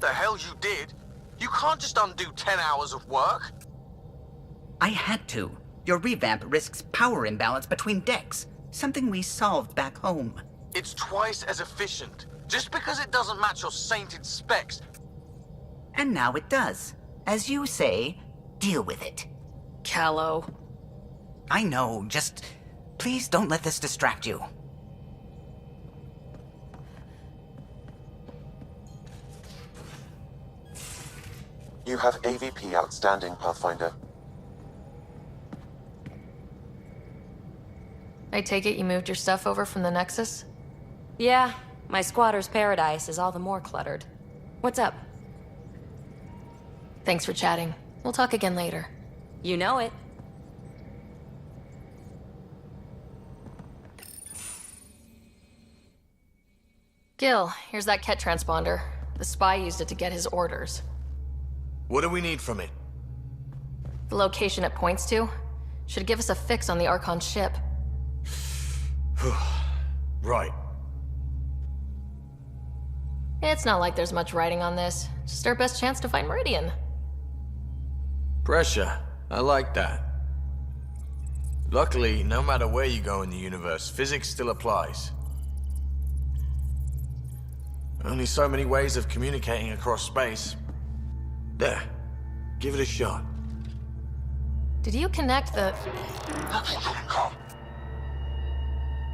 the hell you did. You can't just undo 10 hours of work. I had to. Your revamp risks power imbalance between decks, something we solved back home. It's twice as efficient. Just because it doesn't match your sainted specs. And now it does. As you say, deal with it. Callow. I know, just please don't let this distract you. You have AVP outstanding, Pathfinder. I take it you moved your stuff over from the Nexus? Yeah, my squatter's paradise is all the more cluttered. What's up? Thanks for chatting. We'll talk again later. You know it. Gil, here's that Ket transponder. The spy used it to get his orders. What do we need from it? The location it points to should give us a fix on the Archon ship. Right. It's not like there's much writing on this. Just our best chance to find Meridian. Pressure. I like that. Luckily, no matter where you go in the universe, physics still applies. Only so many ways of communicating across space. There. Give it a shot. Did you connect the...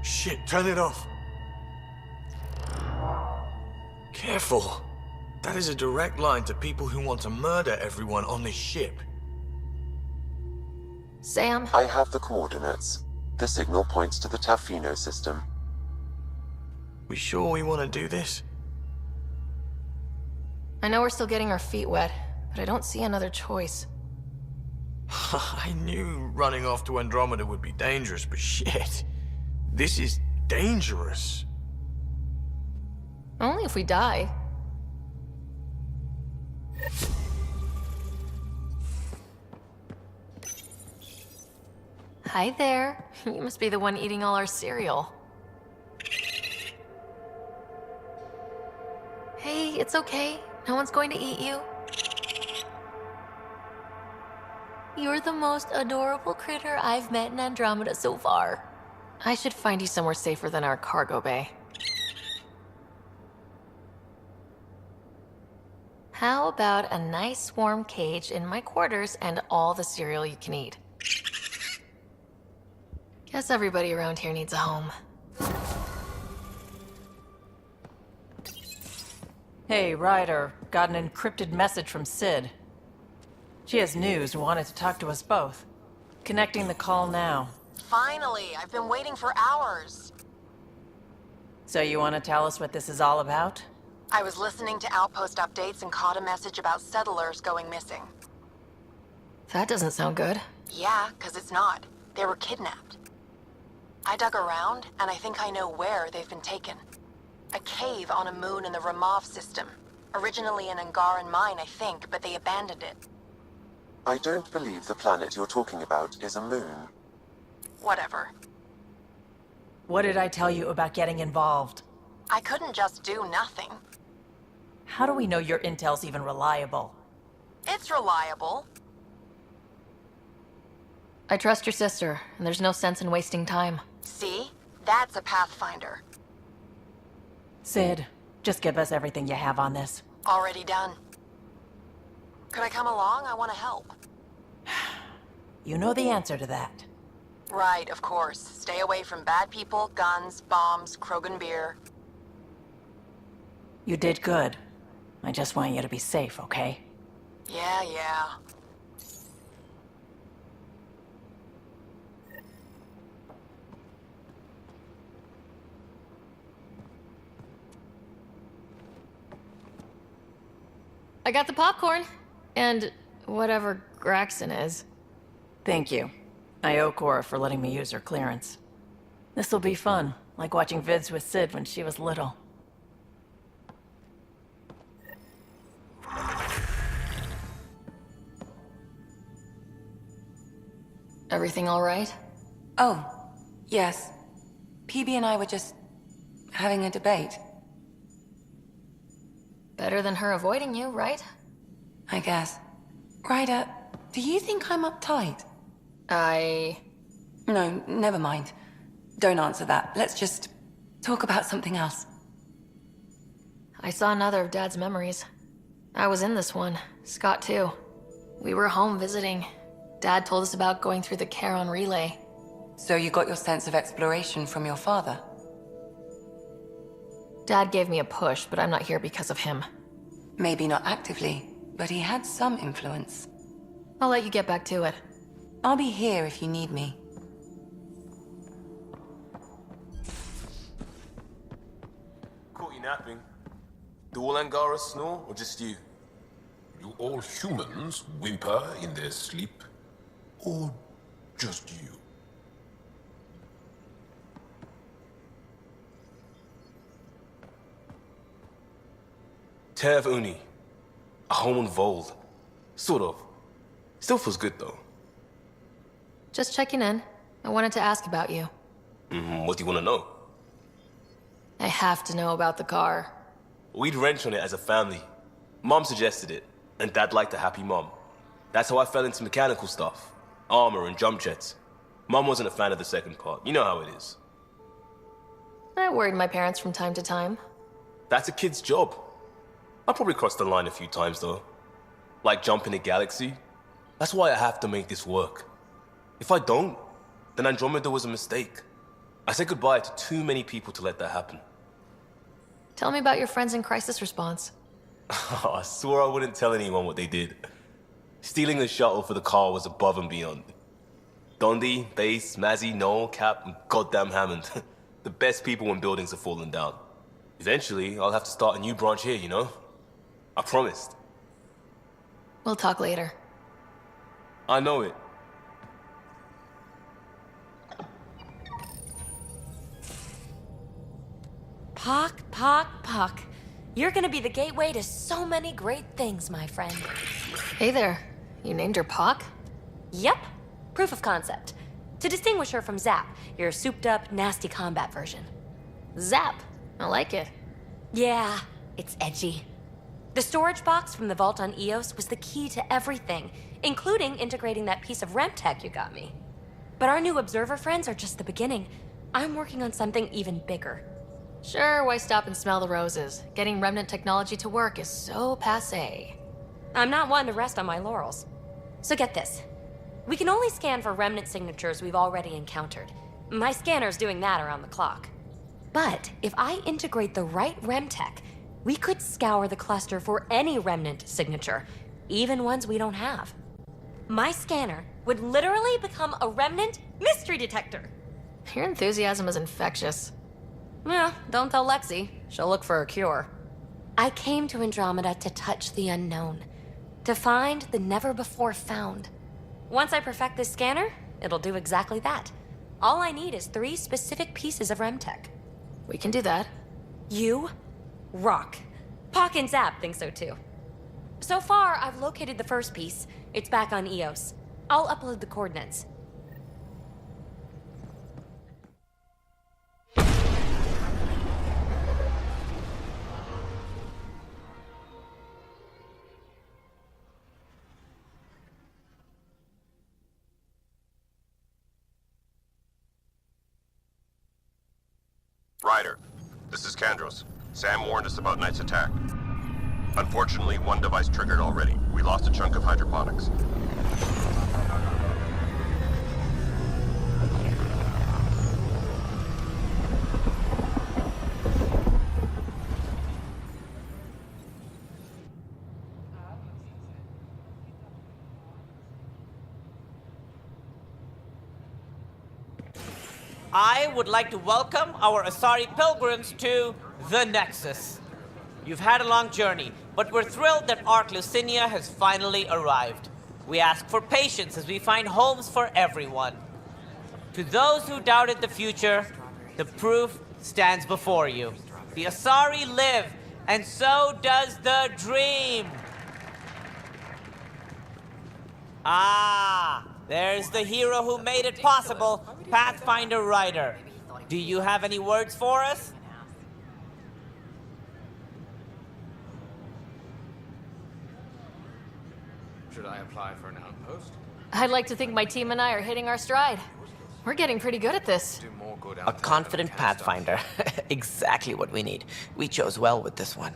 Shit, turn it off. Careful. That is a direct line to people who want to murder everyone on this ship. Sam? I have the coordinates. The signal points to the Tafino system. We sure we want to do this? I know we're still getting our feet wet, but I don't see another choice. I knew running off to Andromeda would be dangerous, but shit. This is dangerous. Only if we die. Hi there. You must be the one eating all our cereal. Hey, it's okay. No one's going to eat you. You're the most adorable critter I've met in Andromeda so far. I should find you somewhere safer than our cargo bay. How about a nice warm cage in my quarters and all the cereal you can eat? Guess everybody around here needs a home. Hey, Ryder. Got an encrypted message from Sid. She has news and wanted to talk to us both. Connecting the call now. Finally, I've been waiting for hours. So you want to tell us what this is all about? I was listening to outpost updates and caught a message about settlers going missing. That doesn't sound good. Yeah, 'cause it's not. They were kidnapped. I dug around, and I think I know where they've been taken. A cave on a moon in the Ramov system. Originally an Angaran mine, I think, but they abandoned it. I don't believe the planet you're talking about is a moon. Whatever. What did I tell you about getting involved? I couldn't just do nothing. How do we know your intel's even reliable? It's reliable. I trust your sister, and there's no sense in wasting time. See? That's a Pathfinder. Sid, just give us everything you have on this. Already done. Could I come along? I want to help. You know the answer to that. Right, of course. Stay away from bad people, guns, bombs, Krogan beer. You did good. I just want you to be safe, okay? Yeah. I got the popcorn. And whatever Graxon is. Thank you. I owe Cora for letting me use her clearance. This'll be fun, like watching vids with Sid when she was little. Everything all right? Oh, yes. PB and I were just having a debate. Better than her avoiding you, right? I guess. Ryder, do you think I'm uptight? No, never mind. Don't answer that. Let's just talk about something else. I saw another of Dad's memories. I was in this one. Scott, too. We were home visiting. Dad told us about going through the Charon relay. So you got your sense of exploration from your father? Dad gave me a push, but I'm not here because of him. Maybe not actively, but he had some influence. I'll let you get back to it. I'll be here if you need me. Caught you napping. Do all Angara snore, or just you? Do all humans whimper in their sleep? Or just you? Tev Uni. A home on Vold. Sort of. Still feels good, though. Just checking in. I wanted to ask about you. What do you want to know? I have to know about the car. We'd wrench on it as a family. Mom suggested it, and Dad liked a happy mom. That's how I fell into mechanical stuff. Armor and jump jets. Mom wasn't a fan of the second part. You know how it is. I worried my parents from time to time. That's a kid's job. I probably crossed the line a few times, though. Like jumping a galaxy. That's why I have to make this work. If I don't, then Andromeda was a mistake. I said goodbye to too many people to let that happen. Tell me about your friends in crisis response. I swore I wouldn't tell anyone what they did. Stealing the shuttle for the car was above and beyond. Dondi, Base, Mazzy, Noel, Cap, and goddamn Hammond. The best people when buildings are falling down. Eventually, I'll have to start a new branch here, you know? I promised. We'll talk later. I know it. Pock. You're gonna be the gateway to so many great things, my friend. Hey there. You named her Pock? Yep. Proof of concept. To distinguish her from Zap, your souped-up, nasty combat version. Zap. I like it. Yeah, it's edgy. The storage box from the vault on Eos was the key to everything, including integrating that piece of REM tech you got me. But our new observer friends are just the beginning. I'm working on something even bigger. Sure, why stop and smell the roses? Getting remnant technology to work is so passé. I'm not one to rest on my laurels. So get this. We can only scan for remnant signatures we've already encountered. My scanner's doing that around the clock. But if I integrate the right REM tech, we could scour the cluster for any remnant signature, even ones we don't have. My scanner would literally become a remnant mystery detector. Your enthusiasm is infectious. Yeah, don't tell Lexi. She'll look for a cure. I came to Andromeda to touch the unknown, to find the never-before-found. Once I perfect this scanner, it'll do exactly that. All I need is 3 specific pieces of REM tech. We can do that. You rock. Pock and Zap think so too. So far, I've located the first piece. It's back on Eos. I'll upload the coordinates. Ryder, this is Kandros. Sam warned us about Knight's attack. Unfortunately, one device triggered already. We lost a chunk of hydroponics. I would like to welcome our Asari pilgrims to the Nexus. You've had a long journey, but we're thrilled that Ark Lucinia has finally arrived. We ask for patience as we find homes for everyone. To those who doubted the future, the proof stands before you. The Asari live, and so does the dream. Ah, there's the hero who made it possible, Pathfinder Ryder. Do you have any words for us? Should I apply for an outpost? I'd like to think my team and I are hitting our stride. We're getting pretty good at this. Do more good A out there confident than we can stop. pathfinder. Exactly what we need. We chose well with this one.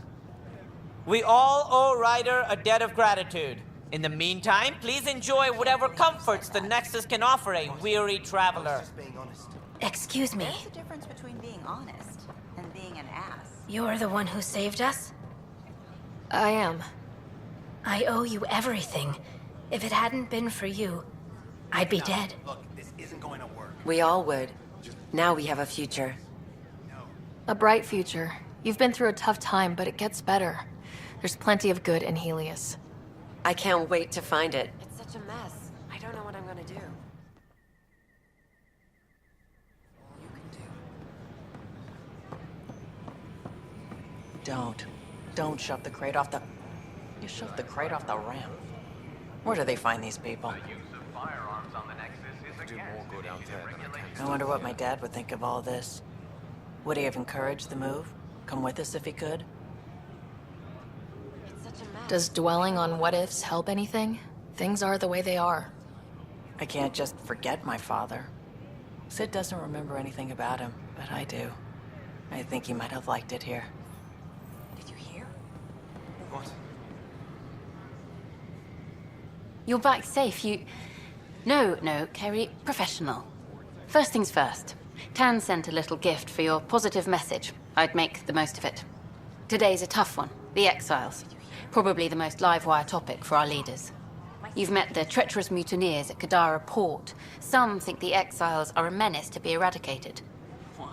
We all owe Ryder a debt of gratitude. In the meantime, please enjoy whatever comforts the Nexus can offer a weary traveler. Excuse me. There's a difference between being honest and being an ass. You're the one who saved us? I am. I owe you everything. If it hadn't been for you, I'd be dead. Look, this isn't going to work. We all would. Now we have a future. A bright future. You've been through a tough time, but it gets better. There's plenty of good in Helios. I can't wait to find it. It's such a mess. I don't know what I'm gonna do. Don't shove the crate off the... You shoved the crate off the ramp. Where do they find these people? Do more good out there than we can I wonder what my dad would think of all this. Would he have encouraged the move? Come with us if he could? It's such a mess. Does dwelling on what-ifs help anything? Things are the way they are. I can't just forget my father. Sid doesn't remember anything about him, but I do. I think he might have liked it here. Did you hear? What? You're back safe, No, Kerry, professional. First things first. Tan sent a little gift for your positive message. I'd make the most of it. Today's a tough one. The Exiles. Probably the most live-wire topic for our leaders. You've met the treacherous mutineers at Kadara port. Some think the Exiles are a menace to be eradicated.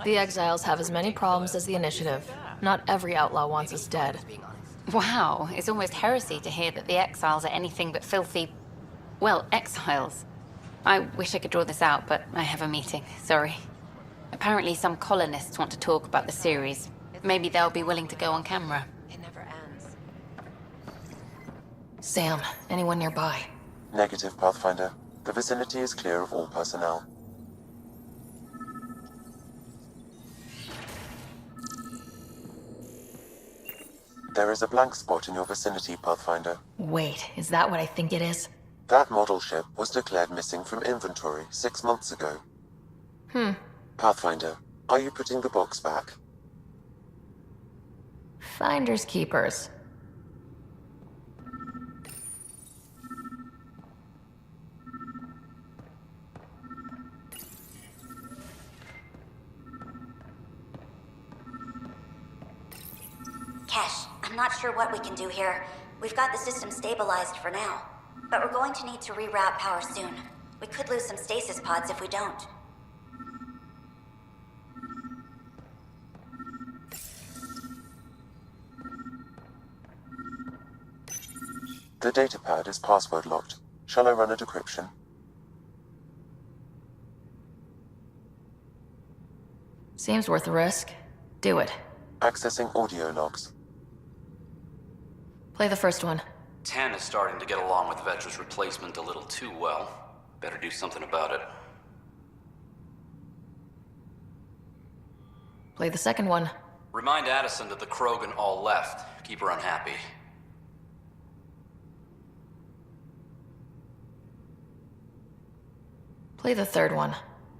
The Exiles have as many problems as the Initiative. Not every outlaw wants us dead. Wow, it's almost heresy to hear that the Exiles are anything but filthy... well, exiles. I wish I could draw this out, but I have a meeting. Sorry. Apparently some colonists want to talk about the series. Maybe they'll be willing to go on camera. It never ends. Sam, anyone nearby? Negative, Pathfinder. The vicinity is clear of all personnel. There is a blank spot in your vicinity, Pathfinder. Wait, is that what I think it is? That model ship was declared missing from inventory 6 months ago. Pathfinder, are you putting the box back? Finders keepers. Kesh, I'm not sure what we can do here. We've got the system stabilized for now, but we're going to need to reroute power soon. We could lose some stasis pods if we don't. The datapad is password locked. Shall I run a decryption? Seems worth a risk. Do it. Accessing audio logs. Play the first one. Tan is starting to get along with Vetra's replacement a little too well. Better do something about it. Play the second one. Remind Addison that the Krogan all left. Keep her unhappy. Play the third one.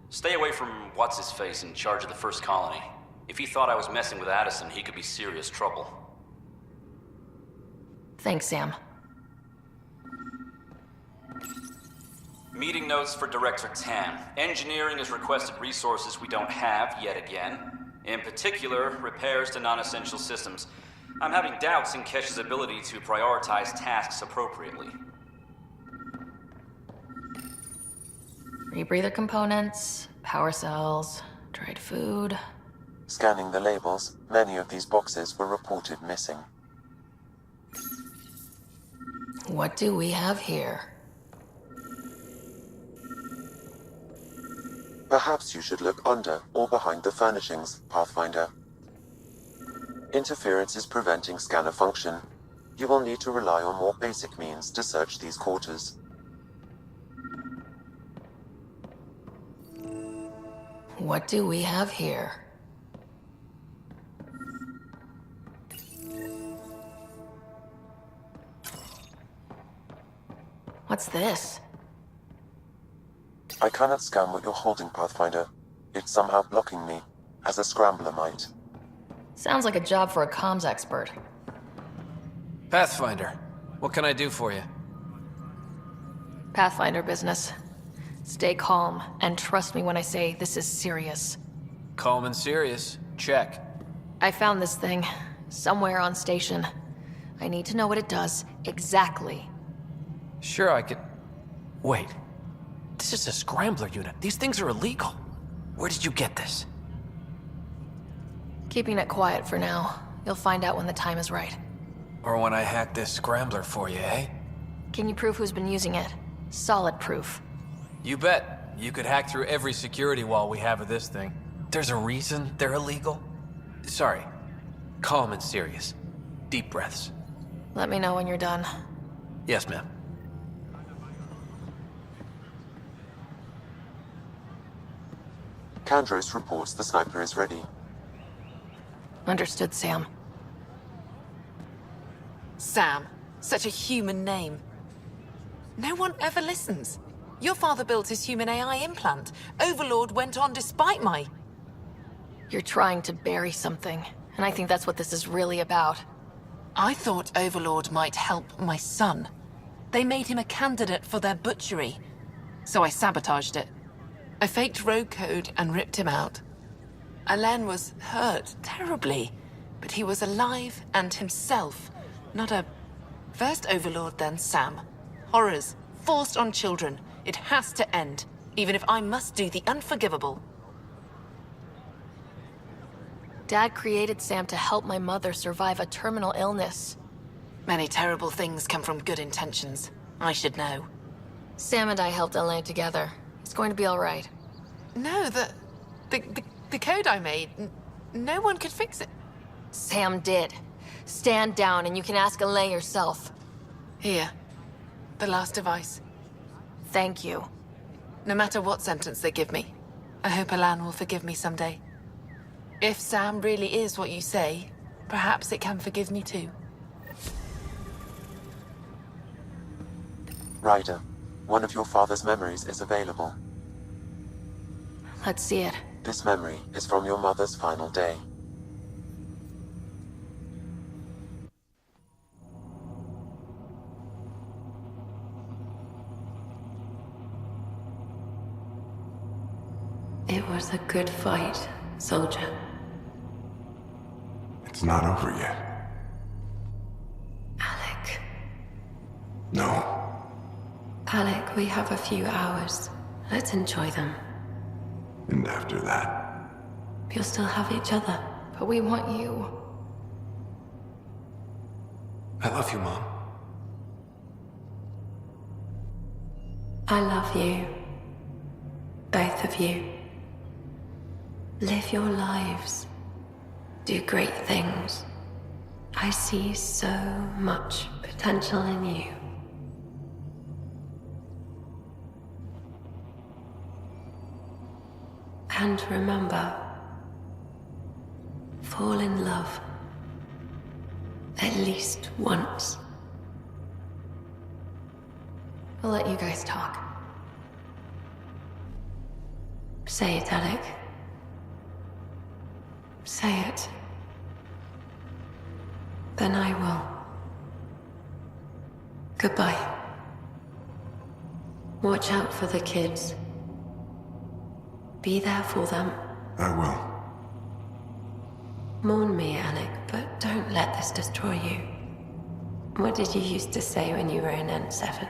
Stay away from what's-his-face in charge of the first colony. If he thought I was messing with Addison, he could be serious trouble. Thanks, Sam. Meeting notes for Director Tan. Engineering has requested resources we don't have yet again. In particular, repairs to non-essential systems. I'm having doubts in Kesh's ability to prioritize tasks appropriately. Rebreather components, power cells, dried food. Scanning the labels, many of these boxes were reported missing. What do we have here? Perhaps you should look under or behind the furnishings, Pathfinder. Interference is preventing scanner function. You will need to rely on more basic means to search these quarters. What do we have here? What's this? I cannot scan what you're holding, Pathfinder. It's somehow blocking me, as a scrambler might. Sounds like a job for a comms expert. Pathfinder, what can I do for you? Pathfinder business. Stay calm, and trust me when I say this is serious. Calm and serious. Check. I found this thing, somewhere on station. I need to know what it does, exactly. Sure, I could... Wait. This is a scrambler unit. These things are illegal. Where did you get this? Keeping it quiet for now. You'll find out when the time is right. Or when I hack this scrambler for you, eh? Can you prove who's been using it? Solid proof. You bet. You could hack through every security wall we have of this thing. There's a reason they're illegal. Sorry. Calm and serious. Deep breaths. Let me know when you're done. Yes, ma'am. Kandros reports the sniper is ready. Understood, Sam. Sam. Such a human name. No one ever listens. Your father built his human AI implant. Overlord went on despite my... You're trying to bury something, and I think that's what this is really about. I thought Overlord might help my son. They made him a candidate for their butchery, so I sabotaged it. I faked rogue code and ripped him out. Alain was hurt terribly, but he was alive and himself, not a... First Overlord, then Sam. Horrors, forced on children. It has to end, even if I must do the unforgivable. Dad created Sam to help my mother survive a terminal illness. Many terrible things come from good intentions. I should know. Sam and I helped Alain together. It's going to be all right. No, the code I made, no one could fix it. Sam did. Stand down and you can ask Alain yourself. Here. The last device. Thank you. No matter what sentence they give me, I hope Alain will forgive me someday. If Sam really is what you say, perhaps it can forgive me too. Ryder, one of your father's memories is available. Let's see it. This memory is from your mother's final day. It was a good fight, soldier. It's not over yet. Alec. No. Alec, we have a few hours. Let's enjoy them. And after that? You'll still have each other. But we want you. I love you, Mom. I love you. Both of you. Live your lives. Do great things. I see so much potential in you. And remember, fall in love. At least once. I'll let you guys talk. Say it, Alec. Say it. Then I will. Goodbye. Watch out for the kids. Be there for them. I will. Mourn me, Alec, but don't let this destroy you. What did you used to say when you were in N7?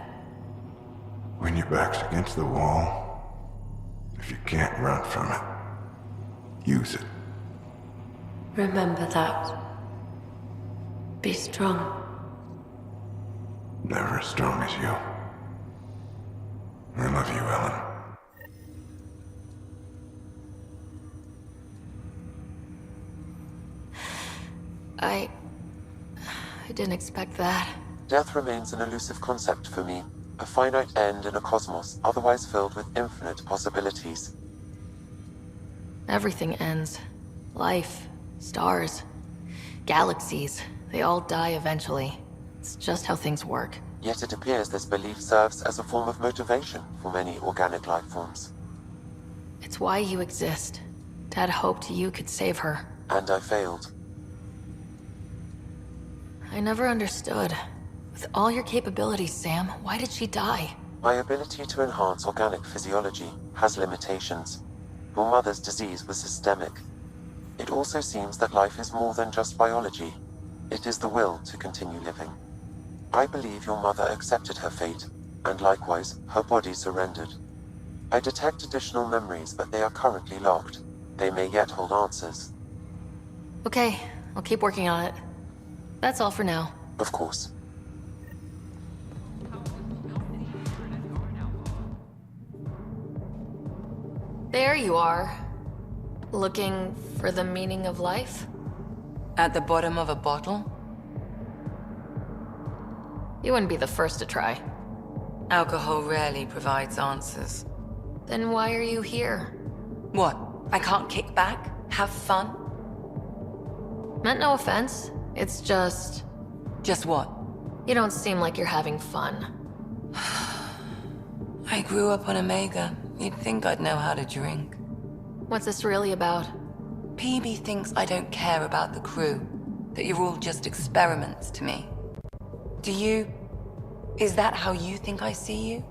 When your back's against the wall, if you can't run from it, use it. Remember that. Be strong. Never as strong as you. I love you, Ellen. I didn't expect that. Death remains an elusive concept for me. A finite end in a cosmos otherwise filled with infinite possibilities. Everything ends. Life, stars, galaxies. They all die eventually. It's just how things work. Yet it appears this belief serves as a form of motivation for many organic life forms. It's why you exist. Dad hoped you could save her. And I failed. I never understood. With all your capabilities, Sam, why did she die? My ability to enhance organic physiology has limitations. Your mother's disease was systemic. It also seems that life is more than just biology. It is the will to continue living. I believe your mother accepted her fate, and likewise, her body surrendered. I detect additional memories, but they are currently locked. They may yet hold answers. Okay, I'll keep working on it. That's all for now. Of course. There you are. Looking for the meaning of life? At the bottom of a bottle? You wouldn't be the first to try. Alcohol rarely provides answers. Then why are you here? What? I can't kick back? Have fun? Meant no offense. It's just... Just what? You don't seem like you're having fun. I grew up on Omega. You'd think I'd know how to drink. What's this really about? PB thinks I don't care about the crew. That you're all just experiments to me. Do you... Is that how you think I see you?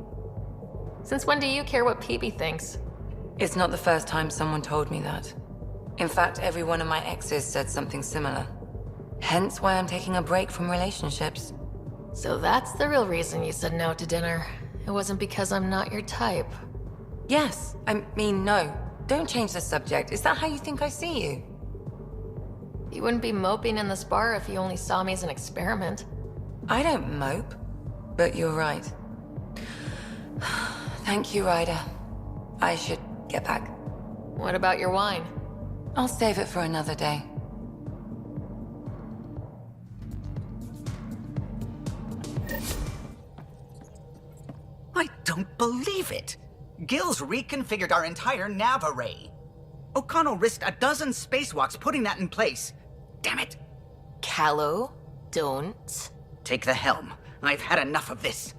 Since when do you care what PB thinks? It's not the first time someone told me that. In fact, every one of my exes said something similar. Hence why I'm taking a break from relationships. So that's the real reason you said no to dinner. It wasn't because I'm not your type. Yes, I mean no. Don't change the subject. Is that how you think I see you? You wouldn't be moping in this bar if you only saw me as an experiment. I don't mope, but you're right. Thank you, Ryder. I should get back. What about your wine? I'll save it for another day. I don't believe it! Gil's reconfigured our entire nav array. O'Connell risked a dozen spacewalks putting that in place. Damn it! Callow, don't. Take the helm. I've had enough of this.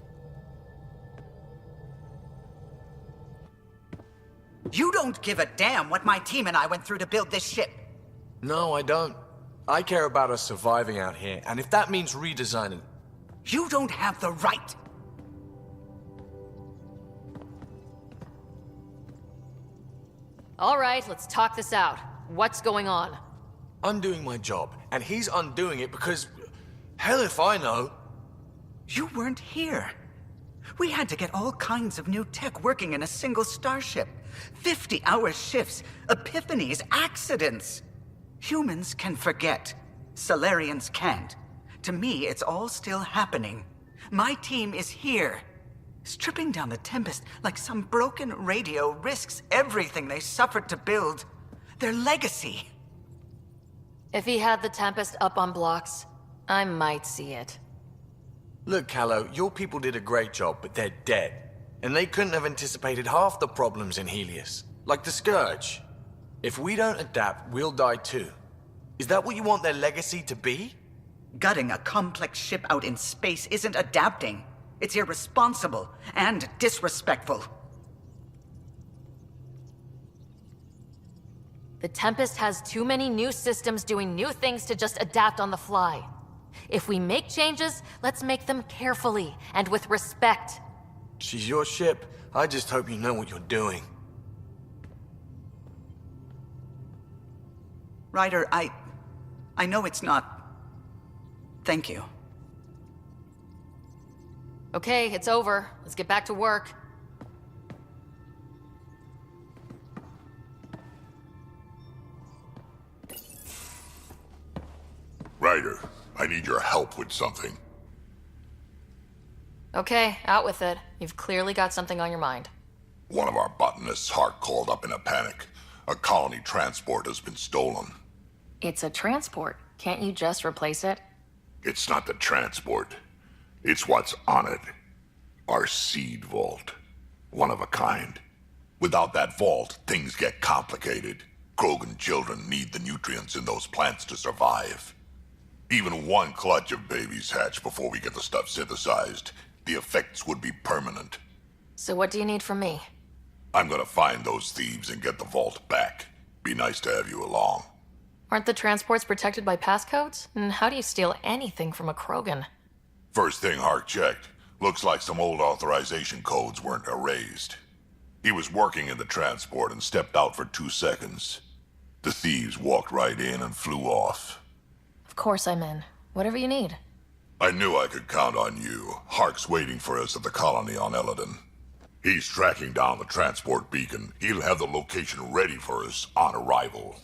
You don't give a damn what my team and I went through to build this ship. No, I don't. I care about us surviving out here, and if that means redesigning... You don't have the right. All right, let's talk this out. What's going on? I'm doing my job, and he's undoing it because... Hell if I know. You weren't here. We had to get all kinds of new tech working in a single starship. 50-hour shifts, epiphanies, accidents. Humans can forget. Solarians can't. To me, it's all still happening. My team is here. Stripping down the Tempest like some broken radio risks everything they suffered to build. Their legacy. If he had the Tempest up on blocks, I might see it. Look, Callow, your people did a great job, but they're dead. And they couldn't have anticipated half the problems in Helios. Like the Scourge. If we don't adapt, we'll die too. Is that what you want their legacy to be? Gutting a complex ship out in space isn't adapting. It's irresponsible and disrespectful. The Tempest has too many new systems doing new things to just adapt on the fly. If we make changes, let's make them carefully and with respect. She's your ship. I just hope you know what you're doing. Ryder, I know it's not... Thank you. Okay, it's over. Let's get back to work. Ryder, I need your help with something. Okay, out with it. You've clearly got something on your mind. One of our botanists' heart called up in a panic. A colony transport has been stolen. It's a transport. Can't you just replace it? It's not the transport. It's what's on it. Our seed vault. One of a kind. Without that vault, things get complicated. Krogan children need the nutrients in those plants to survive. Even one clutch of babies hatch before we get the stuff synthesized. The effects would be permanent. So what do you need from me? I'm gonna find those thieves and get the vault back. Be nice to have you along. Aren't the transports protected by passcodes? And how do you steal anything from a Krogan? First thing Hark checked. Looks like some old authorization codes weren't erased. He was working in the transport and stepped out for 2 seconds. The thieves walked right in and flew off. Of course I'm in. Whatever you need. I knew I could count on you. Hark's waiting for us at the colony on Eladon. He's tracking down the transport beacon. He'll have the location ready for us on arrival.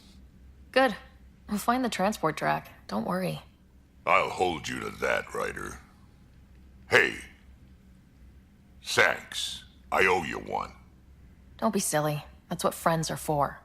Good. We'll find the transport track. Don't worry. I'll hold you to that, Ryder. Hey. Thanks. I owe you one. Don't be silly. That's what friends are for.